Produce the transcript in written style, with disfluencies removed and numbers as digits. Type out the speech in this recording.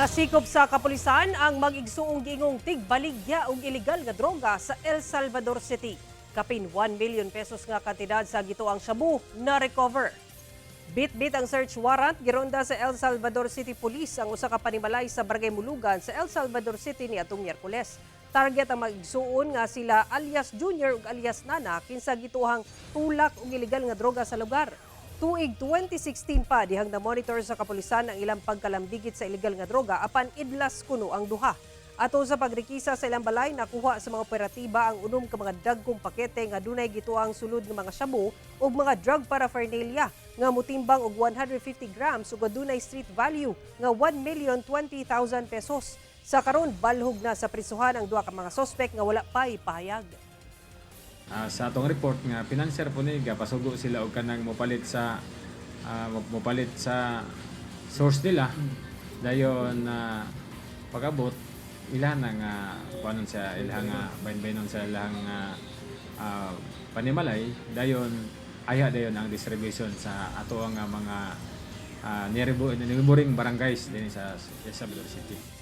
Nasikop sa kapulisan ang mag-igsuong giingong tigbaligya og ilegal nga droga sa El Salvador City. Kapin 1 million pesos nga kantidad sa gituang shabu na recover. Bit-bit ang search warrant gironda sa El Salvador City Police ang usa ka panimalay sa Barangay Mulugan sa El Salvador City niadtong Miyerkules. Target ang mag-igsuon nga sila alias Junior ug alias Nana kinsa gituhang tulak og ilegal nga droga sa lugar. Tuig 2016 pa dihang na-monitor sa kapulisan ang ilang pagkalambigit sa ilegal nga droga apan idlas kuno ang duha. Ato sa pagrikisa sa ilang balay nakuha sa mga operatiba ang unom ka mga dagkong pakete nga dunay gituang sulod ng mga shabu ug mga drug paraphernalia nga motimbang og 150 grams ug adunay street value nga 1,020,000 pesos. Sa karon balhog na sa prisuhan ang duha ka mga sospek nga wala pay pahayag. Sa atong report nga financier po ni pasugo sila og kanang mopalit sa source nila dayon pag-abot ilan nga kuanon sa ilang bayn-baynon sa ilang panimalay dayon aya dayon ang distribution sa ato nga mga neighboring barangays dinhi sa El Salvador City.